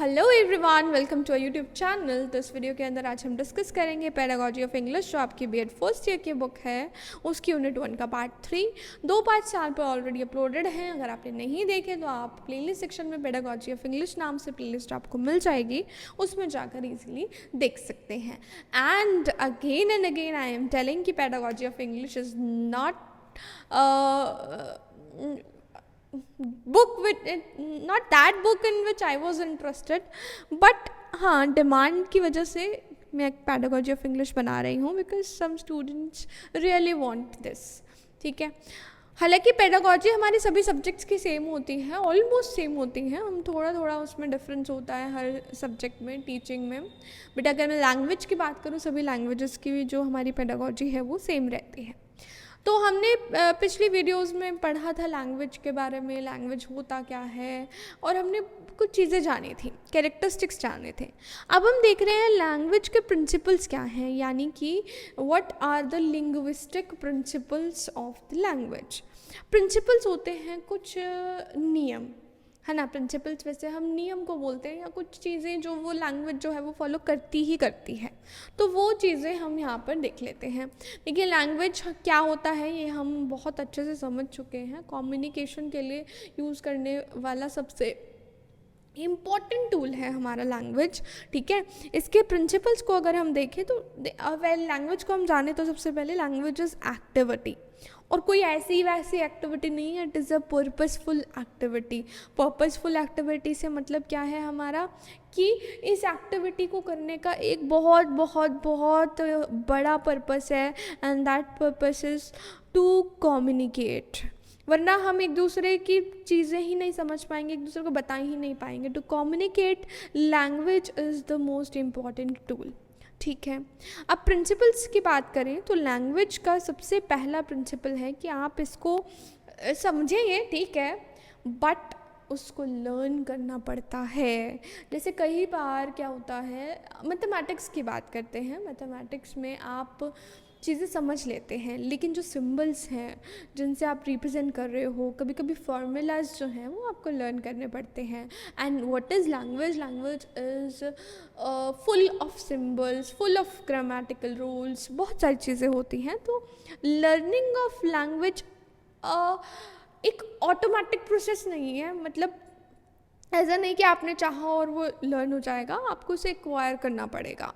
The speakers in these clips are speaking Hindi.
Hello everyone, welcome to YouTube channel. तो इस वीडियो के अंदर आज हम डिस्कस करेंगे पेडागोजी ऑफ इंग्लिश, जो आपकी बीएड फर्स्ट ईयर की बुक है, उसकी यूनिट 1 का पार्ट 3। 2 पार्ट चैनल पर ऑलरेडी अपलोडेड हैं। अगर आपने नहीं देखे तो आप प्लेलिस्ट सेक्शन में पेडागोजी ऑफ इंग्लिश नाम से प्लेलिस्ट आपको मिल जाएगी, उसमें जाकर इजीली देख सकते हैं। And again I am telling कि pedagogy of English is not book with not that book in which I was interested, but हाँ, डिमांड की वजह से मैं पेडागोजी ऑफ इंग्लिश बना रही हूँ because some students really want this. ठीक है, हालांकि पेडागोजी हमारी सभी सब्जेक्ट्स की सेम होती है, ऑलमोस्ट सेम होती हैं, हम थोड़ा थोड़ा उसमें डिफरेंस होता है हर सब्जेक्ट में, टीचिंग में। बट अगर मैं लैंग्वेज की बात करूँ, सभी लैंग्वेजेस की जो हमारी पेडागोजी है वो सेम रहती है। तो हमने पिछली वीडियोस में पढ़ा था लैंग्वेज के बारे में, लैंग्वेज होता क्या है, और हमने कुछ चीज़ें जानी थी, कैरेक्टरिस्टिक्स जाने थे। अब हम देख रहे हैं लैंग्वेज के प्रिंसिपल्स क्या हैं, यानी कि what are the linguistic principles of the language. Principles होते हैं कुछ नियम, है ना। प्रिंसिपल्स वैसे हम नियम को बोलते हैं, या कुछ चीज़ें जो वो लैंग्वेज जो है वो फॉलो करती ही करती है। तो वो चीज़ें हम यहाँ पर देख लेते हैं। देखिए, लैंग्वेज क्या होता है ये हम बहुत अच्छे से समझ चुके हैं। कम्युनिकेशन के लिए यूज़ करने वाला सबसे इम्पॉर्टेंट टूल है हमारा लैंग्वेज। ठीक है, इसके प्रिंसिपल्स को अगर हम देखें तो लैंग्वेज को हम जाने तो सबसे पहले लैंग्वेज इज़ एक्टिविटी, और कोई ऐसी वैसी एक्टिविटी नहीं है। It is a purposeful activity. Purposeful activity से मतलब क्या है हमारा, कि इस एक्टिविटी को करने का एक बहुत बहुत बहुत बड़ा पर्पस है, and that purpose is to communicate. वरना हम एक दूसरे की चीज़ें ही नहीं समझ पाएंगे, एक दूसरे को बता ही नहीं पाएंगे। To communicate, language is the most important tool. ठीक है, अब प्रिंसिपल्स की बात करें तो लैंग्वेज का सबसे पहला प्रिंसिपल है कि आप इसको समझेंगे, ठीक है, बट उसको लर्न करना पड़ता है। जैसे कई बार क्या होता है, मैथमेटिक्स की बात करते हैं, मैथमेटिक्स में आप चीज़ें समझ लेते हैं, लेकिन जो सिंबल्स हैं जिनसे आप रिप्रेजेंट कर रहे हो, कभी कभी फार्मूलाज जो हैं वो आपको लर्न करने पड़ते हैं। And what is language? Language is full of symbols, full of grammatical rules, बहुत सारी चीज़ें होती हैं। तो लर्निंग ऑफ लैंग्वेज एक ऑटोमेटिक प्रोसेस नहीं है। मतलब ऐसा नहीं कि आपने चाहा और वो लर्न हो जाएगा, आपको उसे एक्वायर करना पड़ेगा।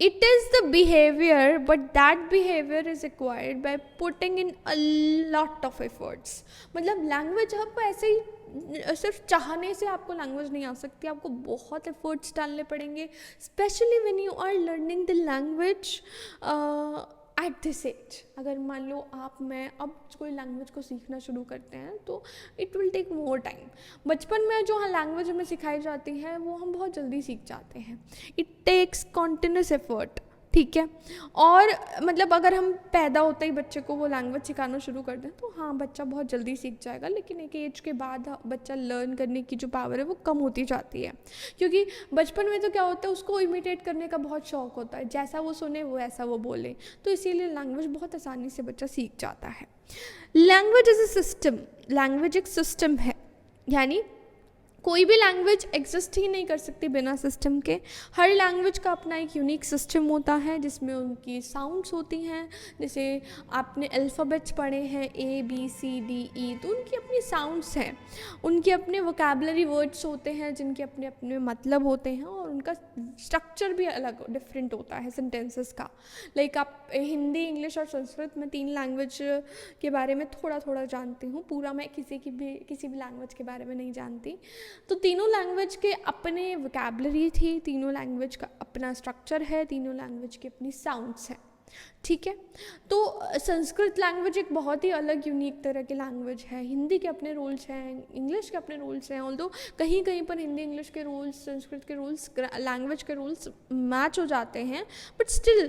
It is the behavior, but that behavior is acquired by putting in a lot of efforts. मतलब लैंग्वेज आप ऐसे ही सिर्फ चाहने से आपको लैंग्वेज नहीं आ सकती, आपको बहुत एफर्ट्स डालने पड़ेंगे, specially when you are learning the language at this age. अगर मान लो मैं अब कोई लैंग्वेज को सीखना शुरू करते हैं तो it will take more time. बचपन में जो लैंग्वेज हमें सिखाई जाती है वो हम बहुत जल्दी सीख जाते हैं। इट टेक्स कॉन्टिन्यूस एफर्ट, ठीक है। और मतलब अगर हम पैदा होते ही बच्चे को वो लैंग्वेज सिखाना शुरू कर दें तो हाँ, बच्चा बहुत जल्दी सीख जाएगा, लेकिन एक एज के बाद बच्चा लर्न करने की जो पावर है वो कम होती जाती है। क्योंकि बचपन में तो क्या होता है, उसको इमिटेट करने का बहुत शौक होता है, जैसा वो सुने वो ऐसा वो बोले, तो इसीलिए लैंग्वेज बहुत आसानी से बच्चा सीख जाता है। Language is a system, language एक सिस्टम है, यानी कोई भी लैंग्वेज एग्जिस्ट ही नहीं कर सकती बिना सिस्टम के। हर लैंग्वेज का अपना एक यूनिक सिस्टम होता है जिसमें उनकी साउंड्स होती हैं। जैसे आपने अल्फ़ाबेट्स पढ़े हैं, ABCDE, तो उनकी अपनी साउंड्स हैं, उनके अपने वोकैबुलरी वर्ड्स होते हैं जिनके अपने अपने मतलब होते हैं, और उनका स्ट्रक्चर भी अलग डिफरेंट होता है सेंटेंसेस का। लाइक आप हिंदी, इंग्लिश और संस्कृत में 3 लैंग्वेज के बारे में थोड़ा थोड़ा जानती हूँ, पूरा मैं किसी भी लैंग्वेज के बारे में नहीं जानती। तो तीनों लैंग्वेज के अपने वोकैबुलरी थी, तीनों लैंग्वेज का अपना स्ट्रक्चर है, तीनों लैंग्वेज की अपनी साउंड्स हैं, ठीक है। तो संस्कृत लैंग्वेज एक बहुत ही अलग यूनिक तरह की लैंग्वेज है। हिंदी के अपने रूल्स हैं, इंग्लिश के अपने रूल्स हैं, ऑल्दो कहीं कहीं पर हिंदी इंग्लिश के रूल्स, संस्कृत के रूल्स, लैंग्वेज के रूल्स मैच हो जाते हैं, but still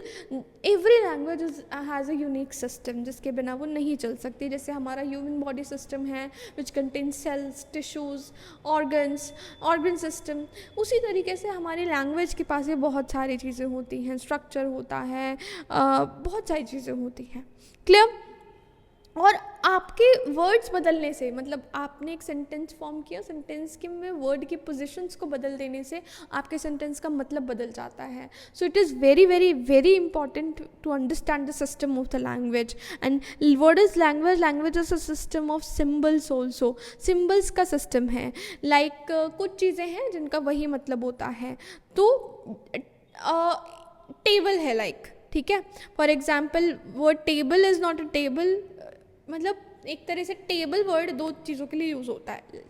every language has a unique system जिसके बिना वो नहीं चल सकती। जैसे हमारा ह्यूमन बॉडी सिस्टम है which contain cells, tissues, organ system, उसी तरीके से हमारी लैंग्वेज के पास ये बहुत सारी चीज़ें होती हैं, स्ट्रक्चर होता है, बहुत सारी चीज़ें होती हैं। क्लियर? और आपके वर्ड्स बदलने से, मतलब आपने एक सेंटेंस फॉर्म किया, सेंटेंस के में वर्ड की पोजीशंस को बदल देने से आपके सेंटेंस का मतलब बदल जाता है. So it is very very very important to understand the system of the language. And word is language, language is a system of symbols also. Symbols का सिस्टम है. लाइक कुछ चीज़ें हैं जिनका वही मतलब होता है. तो टेबल है, लाइक, ठीक है, for example word table is not a table. मतलब एक तरह से टेबल वर्ड दो चीज़ों के लिए यूज़ होता है.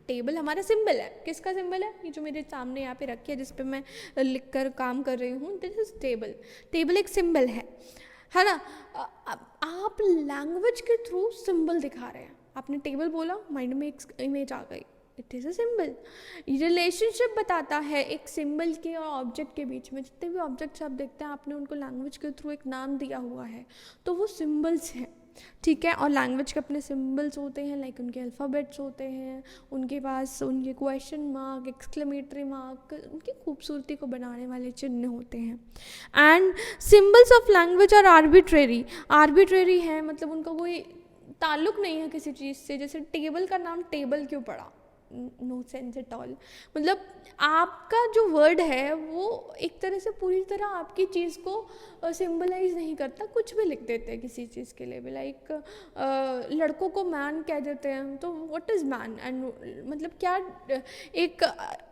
टेबल हमारा सिंबल है. किसका सिंबल है? ये जो मेरे सामने यहाँ पे रखी है, जिस पे मैं लिख कर काम कर रही हूँ, दिस इज टेबल. टेबल एक सिंबल है ना. आप लैंग्वेज के थ्रू सिंबल दिखा रहे हैं. आपने टेबल बोला, माइंड में एक इमेज आ गई, it is a symbol. Relationship बताता है एक सिंबल के और ऑब्जेक्ट के बीच में. जितने भी ऑब्जेक्ट्स आप देखते हैं, आपने उनको लैंग्वेज के थ्रू एक नाम दिया हुआ है, तो वो सिंबल्स हैं, ठीक है. और लैंग्वेज के अपने सिंबल्स होते हैं, लाइक उनके अल्फ़ाबेट्स होते हैं, उनके पास उनके क्वेश्चन मार्क, एक्सक्लेमेटरी मार्क, उनकी खूबसूरती को बनाने वाले चिन्ह होते हैं. And symbols of language are arbitrary. Arbitrary है, मतलब उनका कोई ताल्लुक नहीं है किसी चीज़ से. जैसे टेबल का नाम टेबल क्यों पड़ा? No sense at all. मतलब आपका जो वर्ड है वो एक तरह से पूरी तरह आपकी चीज़ को सिंबलाइज नहीं करता. कुछ भी लिख देते हैं किसी चीज़ के लिए भी. लाइक लड़कों को मैन कह देते हैं, तो व्हाट इज़ मैन? एंड मतलब क्या एक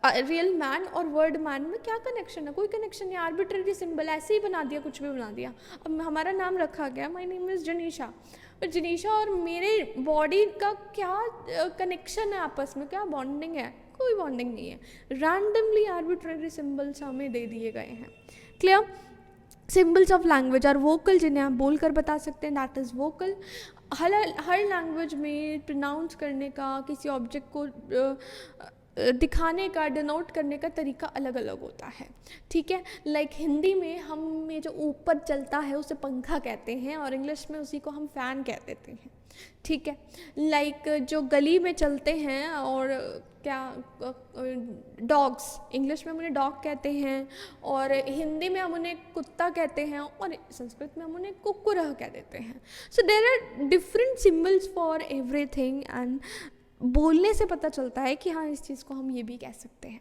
रियल मैन और वर्ड मैन में क्या कनेक्शन है? कोई कनेक्शन नहीं. आर्बिट्रेरी सिंबल ऐसे ही बना दिया, कुछ भी बना दिया. अब हमारा नाम रखा गया, माय नेम इज़ जनीशा. पर जनीशा और मेरे बॉडी का क्या कनेक्शन है आपस में? क्या बॉन्डिंग है? कोई बॉन्डिंग नहीं है. रैंडमली आर्बिट्रेरी सिंबल्स हमें दे दिए गए हैं. Clear? Symbols of language are vocal, जिन्हें आप बोलकर बता सकते हैं, दैट इज़ वोकल. हर लैंग्वेज में प्रोनाउंस करने का, किसी ऑब्जेक्ट को दिखाने का, डिनोट करने का तरीका अलग अलग होता है, ठीक है. लाइक हिंदी में हम में जो ऊपर चलता है उसे पंखा कहते हैं, और इंग्लिश में उसी को हम फ़ैन कह देते हैं, ठीक है. लाइक जो गली में चलते हैं, और क्या डॉग्स, इंग्लिश में हम उन्हें डॉग कहते हैं, और हिंदी में हम उन्हें कुत्ता कहते हैं, और संस्कृत में हम उन्हें कुकुर कह देते हैं. So there are different symbols for everything. And बोलने से पता चलता है कि हाँ, इस चीज़ को हम ये भी कह सकते हैं.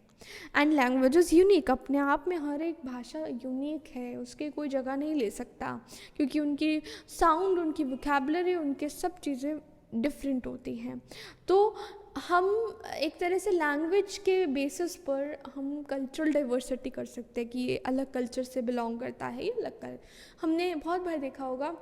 And language is unique. अपने आप में हर एक भाषा यूनिक है, उसकी कोई जगह नहीं ले सकता, क्योंकि उनकी साउंड, उनकी वोकैबुलरी, उनके सब चीज़ें डिफरेंट होती हैं. तो हम एक तरह से लैंग्वेज के बेसिस पर हम कल्चरल डाइवर्सिटी कर सकते हैं कि ये अलग कल्चर से बिलोंग करता है, ये अलग हमने बहुत बार देखा होगा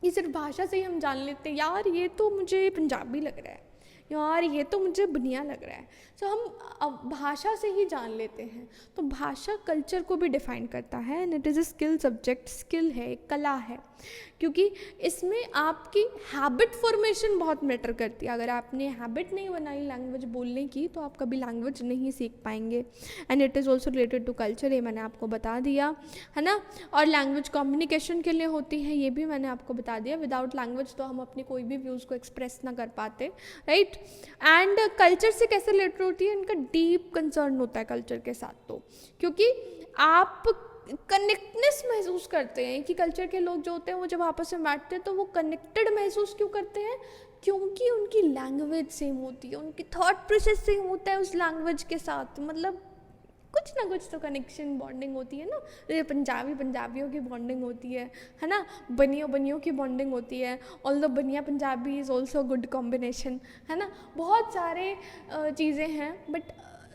कि सिर्फ भाषा से ही हम जान लेते हैं, यार ये तो मुझे पंजाबी लग रहा है, यार ये तो मुझे बनिया लग रहा है. तो हम भाषा से ही जान लेते हैं. तो भाषा कल्चर को भी डिफाइन करता है. And it is a skill subject. Skill है, एक कला है, क्योंकि इसमें आपकी हैबिट फॉर्मेशन बहुत मैटर करती है. अगर आपने हैबिट नहीं बनाई लैंग्वेज बोलने की, तो आप कभी लैंग्वेज नहीं सीख पाएंगे. And it is also related to culture, ये मैंने आपको बता दिया है ना. और लैंग्वेज कम्युनिकेशन के लिए होती है, ये भी मैंने आपको बता दिया. विदाउट लैंग्वेज तो हम अपने कोई भी व्यूज़ को एक्सप्रेस ना कर पाते, राइट. एंड कल्चर से कैसे रिलेटेड होती है? इनका डीप कंसर्न होता है कल्चर के साथ. तो क्योंकि आप कनेक्टनेस महसूस करते हैं कि कल्चर के लोग जो होते हैं वो जब आपस में बैठते हैं तो वो कनेक्टेड महसूस क्यों करते हैं? क्योंकि उनकी लैंग्वेज सेम होती है, उनकी थॉट प्रोसेस सेम होता है उस लैंग्वेज के साथ. मतलब कुछ ना कुछ तो कनेक्शन, बॉन्डिंग होती है ना. जैसे पंजाबियों की बॉन्डिंग होती है ना. बनियों की बॉन्डिंग होती है. ऑल्दो बनिया Punjabi is also good combination, है ना. बहुत सारे चीज़ें हैं, बट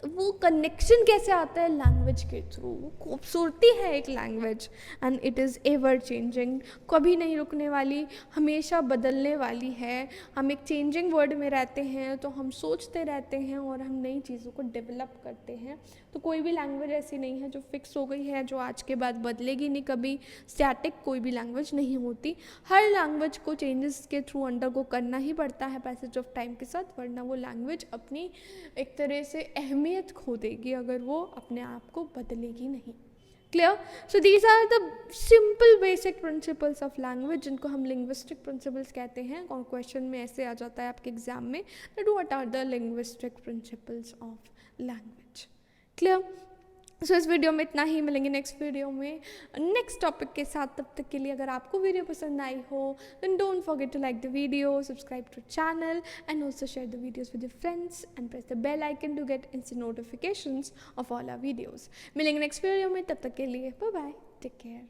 वो कनेक्शन कैसे आता है? लैंग्वेज के थ्रू. वो खूबसूरती है एक language. And it is ever changing, कभी नहीं रुकने वाली, हमेशा बदलने वाली है. हम एक चेंजिंग वर्ल्ड में रहते हैं, तो हम सोचते रहते हैं और हम नई चीज़ों को डेवलप करते हैं. तो कोई भी लैंग्वेज ऐसी नहीं है जो फिक्स हो गई है, जो आज के बाद बदलेगी नहीं कभी. स्टैटिक कोई भी लैंग्वेज नहीं होती. हर लैंग्वेज को चेंजेस के थ्रू अंडरगो करना ही पड़ता है पैसेज ऑफ टाइम के साथ, वरना वो लैंग्वेज अपनी एक तरह से अहमियत खो देगी अगर वो अपने आप को बदलेगी नहीं. Clear? So these are the simple basic principles of language, जिनको हम लिंग्विस्टिक प्रिंसिपल्स कहते हैं. और क्वेश्चन में ऐसे आ जाता है आपके एग्जाम में, that what are the linguistic principles of language. Clear? So इस वीडियो में इतना ही, मिलेंगे नेक्स्ट वीडियो में नेक्स्ट टॉपिक के साथ। तब तक के लिए अगर आपको वीडियो पसंद आई हो then don't forget to like the video, subscribe to channel and also share the videos with your friends and press the bell icon to get instant notifications of all our videos. मिलेंगे नेक्स्ट वीडियो में, तब तक के लिए बाय बाय, टेक केयर।